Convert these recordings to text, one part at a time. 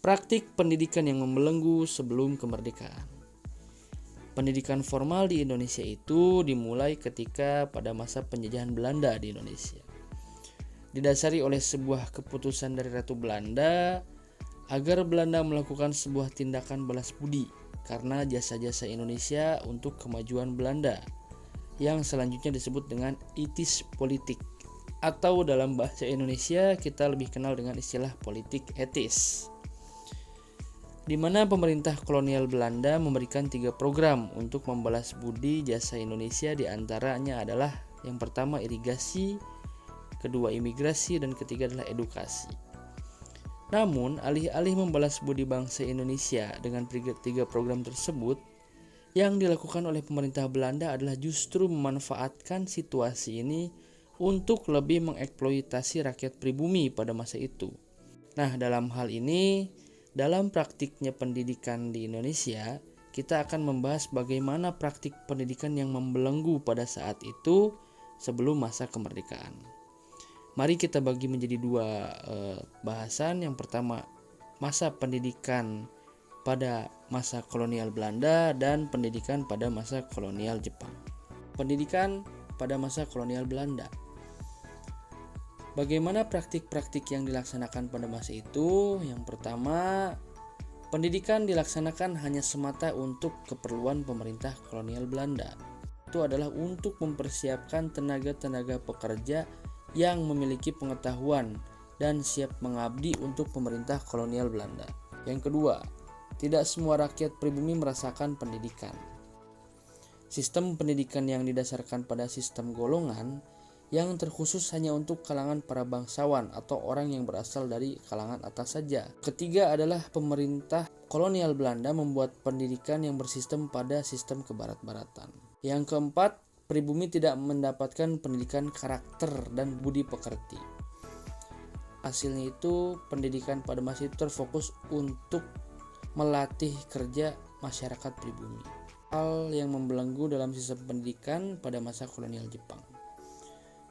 Praktik pendidikan yang membelenggu sebelum kemerdekaan. Pendidikan formal di Indonesia itu dimulai ketika pada masa penjajahan Belanda di Indonesia. Didasari oleh sebuah keputusan dari Ratu Belanda agar Belanda melakukan sebuah tindakan balas budi karena jasa-jasa Indonesia untuk kemajuan Belanda yang selanjutnya disebut dengan etis politik, atau dalam bahasa Indonesia kita lebih kenal dengan istilah politik etis, di mana pemerintah kolonial Belanda memberikan 3 program untuk membalas budi jasa Indonesia. Di antaranya adalah yang pertama irigasi, kedua imigrasi, dan ketiga adalah edukasi. Namun alih-alih membalas budi bangsa Indonesia dengan 3 program tersebut, yang dilakukan oleh pemerintah Belanda adalah justru memanfaatkan situasi ini untuk lebih mengeksploitasi rakyat pribumi pada masa itu. Nah, dalam hal ini, dalam praktiknya pendidikan di Indonesia, kita akan membahas bagaimana praktik pendidikan yang membelenggu pada saat itu sebelum masa kemerdekaan. Mari kita bagi menjadi 2 bahasan. Yang pertama, masa pendidikan pada masa kolonial Belanda dan pendidikan pada masa kolonial Jepang. Pendidikan pada masa kolonial Belanda. Bagaimana praktik-praktik yang dilaksanakan pada masa itu? Yang pertama, pendidikan dilaksanakan hanya semata untuk keperluan pemerintah kolonial Belanda. Itu adalah untuk mempersiapkan tenaga-tenaga pekerja yang memiliki pengetahuan dan siap mengabdi untuk pemerintah kolonial Belanda. Yang kedua, tidak semua rakyat pribumi merasakan pendidikan. Sistem pendidikan yang didasarkan pada sistem golongan yang terkhusus hanya untuk kalangan para bangsawan atau orang yang berasal dari kalangan atas saja. Ketiga adalah pemerintah kolonial Belanda membuat pendidikan yang bersistem pada sistem kebarat-baratan. Yang keempat, pribumi tidak mendapatkan pendidikan karakter dan budi pekerti. Hasilnya itu pendidikan pada masa itu terfokus untuk melatih kerja masyarakat pribumi. Hal yang membelenggu dalam sistem pendidikan pada masa kolonial Jepang.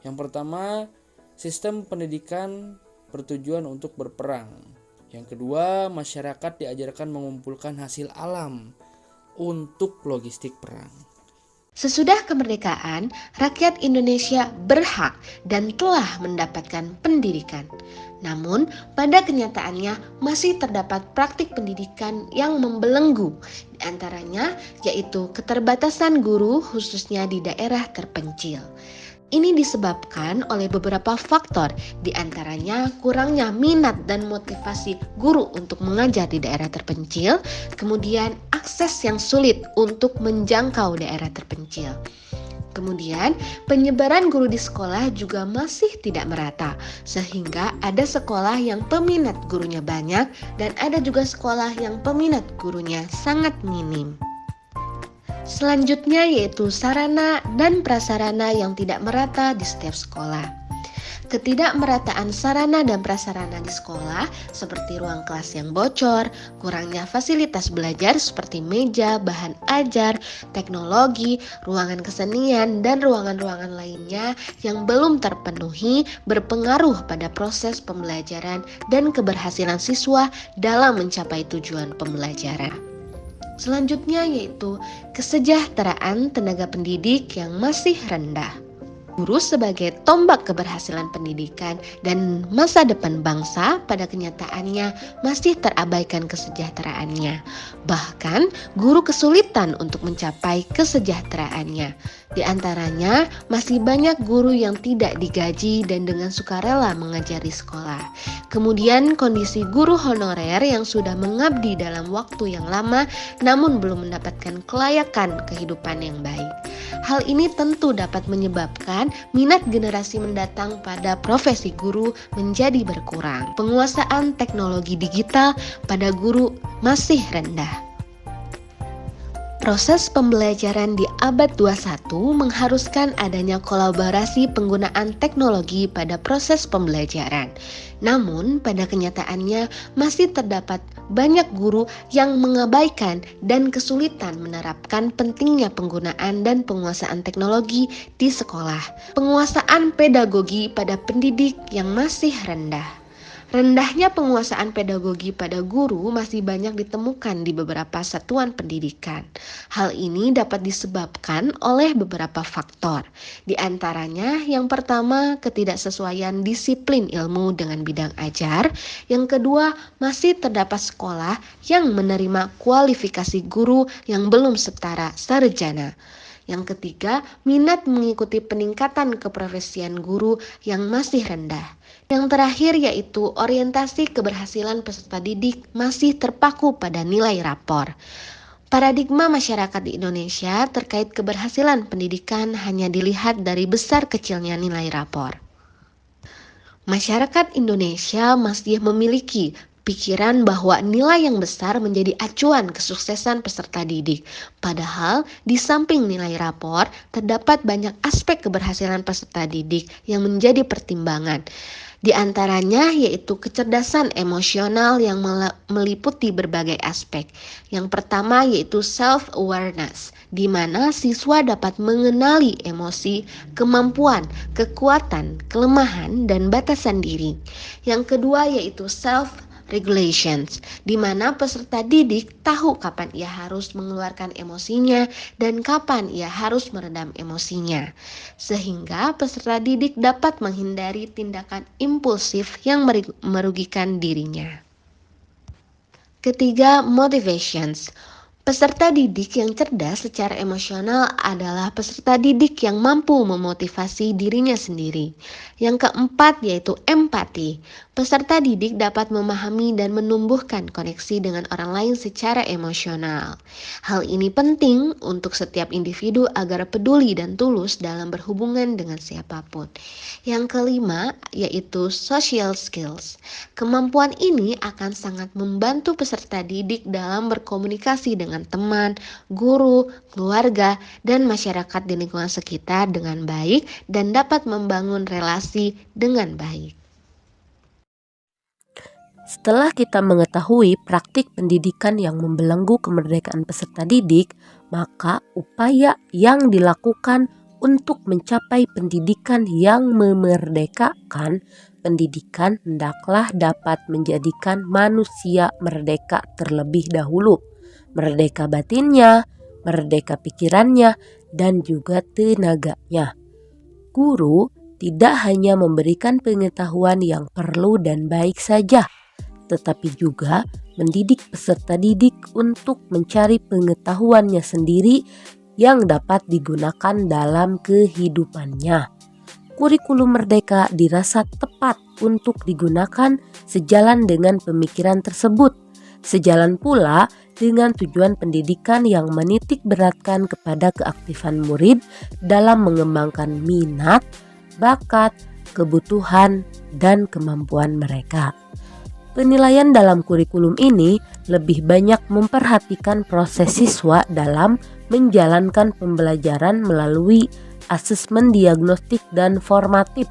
Yang pertama, sistem pendidikan bertujuan untuk berperang. Yang kedua, masyarakat diajarkan mengumpulkan hasil alam untuk logistik perang. Sesudah kemerdekaan, rakyat Indonesia berhak dan telah mendapatkan pendidikan. Namun, pada kenyataannya masih terdapat praktik pendidikan yang membelenggu, di antaranya yaitu keterbatasan guru khususnya di daerah terpencil. Ini disebabkan oleh beberapa faktor, di antaranya kurangnya minat dan motivasi guru untuk mengajar di daerah terpencil, kemudian akses yang sulit untuk menjangkau daerah terpencil. Kemudian penyebaran guru di sekolah juga masih tidak merata, sehingga ada sekolah yang peminat gurunya banyak dan ada juga sekolah yang peminat gurunya sangat minim. Selanjutnya yaitu sarana dan prasarana yang tidak merata di setiap sekolah. Ketidakmerataan sarana dan prasarana di sekolah seperti ruang kelas yang bocor, kurangnya fasilitas belajar seperti meja, bahan ajar, teknologi, ruangan kesenian, dan ruangan-ruangan lainnya yang belum terpenuhi berpengaruh pada proses pembelajaran dan keberhasilan siswa dalam mencapai tujuan pembelajaran. Selanjutnya yaitu kesejahteraan tenaga pendidik yang masih rendah. Guru sebagai tombak keberhasilan pendidikan dan masa depan bangsa pada kenyataannya masih terabaikan kesejahteraannya. Bahkan guru kesulitan untuk mencapai kesejahteraannya. Di antaranya masih banyak guru yang tidak digaji dan dengan sukarela mengajar di sekolah. Kemudian kondisi guru honorer yang sudah mengabdi dalam waktu yang lama namun belum mendapatkan kelayakan kehidupan yang baik. Hal ini tentu dapat menyebabkan minat generasi mendatang pada profesi guru menjadi berkurang. Penguasaan teknologi digital pada guru masih rendah. Proses pembelajaran di abad 21 mengharuskan adanya kolaborasi penggunaan teknologi pada proses pembelajaran. Namun, pada kenyataannya masih terdapat banyak guru yang mengabaikan dan kesulitan menerapkan pentingnya penggunaan dan penguasaan teknologi di sekolah. Penguasaan pedagogi pada pendidik yang masih rendah. Rendahnya penguasaan pedagogi pada guru masih banyak ditemukan di beberapa satuan pendidikan. Hal ini dapat disebabkan oleh beberapa faktor. Di antaranya, yang pertama, ketidaksesuaian disiplin ilmu dengan bidang ajar. Yang kedua, masih terdapat sekolah yang menerima kualifikasi guru yang belum setara sarjana. Yang ketiga, minat mengikuti peningkatan keprofesian guru yang masih rendah. Yang terakhir yaitu orientasi keberhasilan peserta didik masih terpaku pada nilai rapor. Paradigma masyarakat di Indonesia terkait keberhasilan pendidikan hanya dilihat dari besar kecilnya nilai rapor. Masyarakat Indonesia masih memiliki pikiran bahwa nilai yang besar menjadi acuan kesuksesan peserta didik. Padahal di samping nilai rapor, terdapat banyak aspek keberhasilan peserta didik yang menjadi pertimbangan. Di antaranya yaitu kecerdasan emosional yang meliputi berbagai aspek. Yang pertama yaitu self-awareness, di mana siswa dapat mengenali emosi, kemampuan, kekuatan, kelemahan, dan batasan diri. Yang kedua yaitu self-regulations, di mana peserta didik tahu kapan ia harus mengeluarkan emosinya dan kapan ia harus meredam emosinya, sehingga peserta didik dapat menghindari tindakan impulsif yang merugikan dirinya. Ketiga, motivations. Peserta didik yang cerdas secara emosional adalah peserta didik yang mampu memotivasi dirinya sendiri. Yang keempat yaitu empati. Peserta didik dapat memahami dan menumbuhkan koneksi dengan orang lain secara emosional. Hal ini penting untuk setiap individu agar peduli dan tulus dalam berhubungan dengan siapapun. Yang kelima yaitu social skills. Kemampuan ini akan sangat membantu peserta didik dalam berkomunikasi dengan teman, guru, keluarga, dan masyarakat di lingkungan sekitar dengan baik dan dapat membangun relasi dengan baik. Setelah kita mengetahui praktik pendidikan yang membelenggu kemerdekaan peserta didik, maka upaya yang dilakukan untuk mencapai pendidikan yang memerdekakan pendidikan hendaklah dapat menjadikan manusia merdeka terlebih dahulu. Merdeka batinnya, merdeka pikirannya, dan juga tenaganya. Guru tidak hanya memberikan pengetahuan yang perlu dan baik saja, tetapi juga mendidik peserta didik untuk mencari pengetahuannya sendiri yang dapat digunakan dalam kehidupannya. Kurikulum Merdeka dirasa tepat untuk digunakan sejalan dengan pemikiran tersebut. Sejalan pula dengan tujuan pendidikan yang menitik beratkan kepada keaktifan murid dalam mengembangkan minat, bakat, kebutuhan, dan kemampuan mereka. Penilaian dalam kurikulum ini lebih banyak memperhatikan proses siswa dalam menjalankan pembelajaran melalui asesmen diagnostik dan formatif.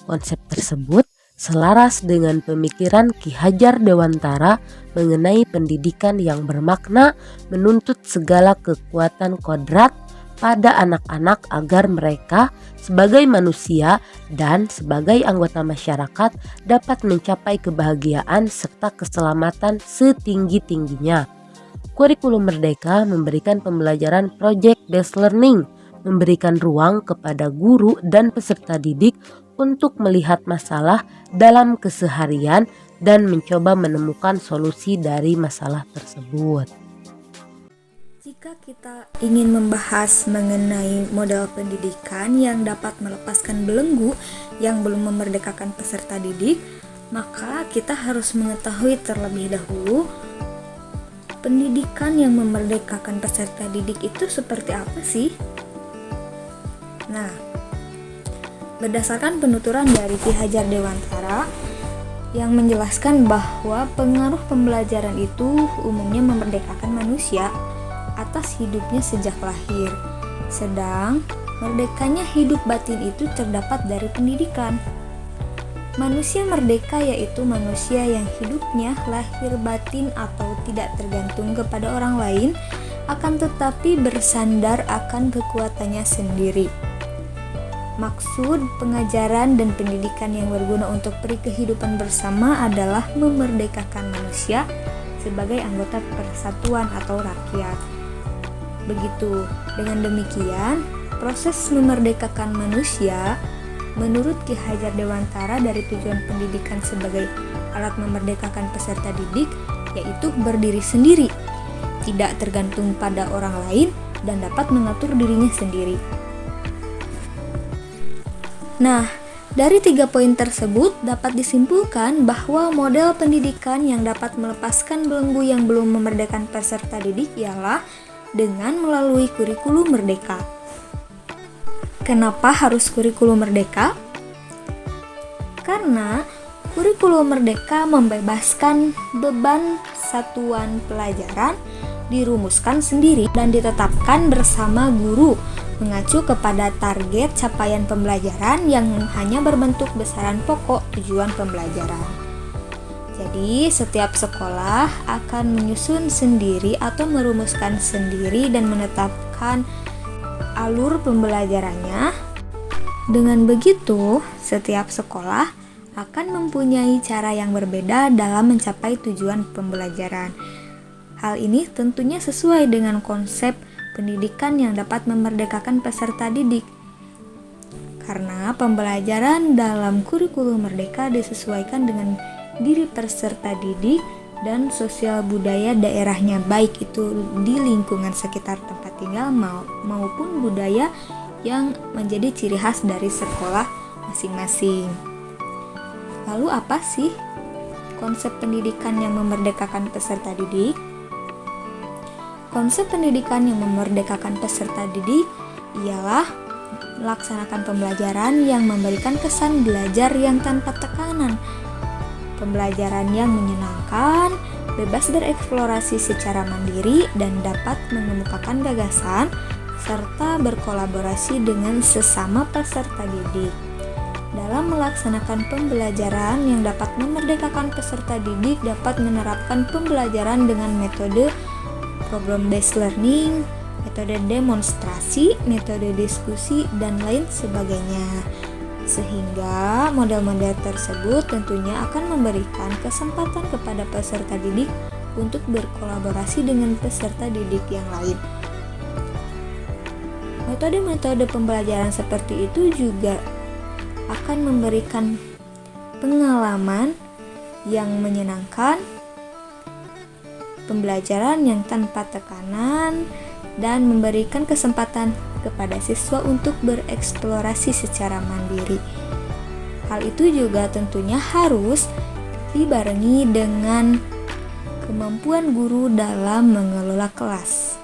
Konsep tersebut selaras dengan pemikiran Ki Hajar Dewantara mengenai pendidikan yang bermakna menuntut segala kekuatan kodrat pada anak-anak agar mereka sebagai manusia dan sebagai anggota masyarakat dapat mencapai kebahagiaan serta keselamatan setinggi-tingginya. Kurikulum Merdeka memberikan pembelajaran project based learning, memberikan ruang kepada guru dan peserta didik untuk melihat masalah dalam keseharian dan mencoba menemukan solusi dari masalah tersebut. Jika kita ingin membahas mengenai model pendidikan yang dapat melepaskan belenggu yang belum memerdekakan peserta didik, maka kita harus mengetahui terlebih dahulu pendidikan yang memerdekakan peserta didik itu seperti apa sih? Nah, berdasarkan penuturan dari Ki Hajar Dewantara yang menjelaskan bahwa pengaruh pembelajaran itu umumnya memerdekakan manusia atas hidupnya sejak lahir, sedang merdekanya hidup batin itu terdapat dari pendidikan. Manusia merdeka yaitu manusia yang hidupnya lahir batin atau tidak tergantung kepada orang lain, akan tetapi bersandar akan kekuatannya sendiri. Maksud pengajaran dan pendidikan yang berguna untuk kehidupan bersama adalah memerdekakan manusia sebagai anggota persatuan atau rakyat. Begitu, dengan demikian, proses memerdekakan manusia menurut Ki Hajar Dewantara dari tujuan pendidikan sebagai alat memerdekakan peserta didik yaitu berdiri sendiri, tidak tergantung pada orang lain dan dapat mengatur dirinya sendiri. Nah, dari 3 poin tersebut dapat disimpulkan bahwa model pendidikan yang dapat melepaskan belenggu yang belum memerdekakan peserta didik ialah dengan melalui kurikulum merdeka. Kenapa harus kurikulum merdeka? Karena kurikulum merdeka membebaskan beban satuan pelajaran, dirumuskan sendiri dan ditetapkan bersama guru, mengacu kepada target capaian pembelajaran yang hanya berbentuk besaran pokok tujuan pembelajaran. Jadi, setiap sekolah akan menyusun sendiri atau merumuskan sendiri dan menetapkan alur pembelajarannya. Dengan begitu, setiap sekolah akan mempunyai cara yang berbeda dalam mencapai tujuan pembelajaran. Hal ini tentunya sesuai dengan konsep pendidikan yang dapat memerdekakan peserta didik. Karena pembelajaran dalam kurikulum merdeka disesuaikan dengan diri peserta didik dan sosial budaya daerahnya, baik itu di lingkungan sekitar tempat tinggal maupun budaya yang menjadi ciri khas dari sekolah masing-masing. Lalu apa sih konsep pendidikan yang memerdekakan peserta didik? Konsep pendidikan yang memerdekakan peserta didik ialah melaksanakan pembelajaran yang memberikan kesan belajar yang tanpa tekanan, pembelajaran yang menyenangkan, bebas bereksplorasi secara mandiri dan dapat mengemukakan gagasan, serta berkolaborasi dengan sesama peserta didik. Dalam melaksanakan pembelajaran yang dapat memerdekakan peserta didik dapat menerapkan pembelajaran dengan metode problem based learning, metode demonstrasi, metode diskusi, dan lain sebagainya. Sehingga model-model tersebut tentunya akan memberikan kesempatan kepada peserta didik untuk berkolaborasi dengan peserta didik yang lain. Metode-metode pembelajaran seperti itu juga akan memberikan pengalaman yang menyenangkan, pembelajaran yang tanpa tekanan, dan memberikan kesempatan kepada siswa untuk bereksplorasi secara mandiri. Hal itu juga tentunya harus dibarengi dengan kemampuan guru dalam mengelola kelas.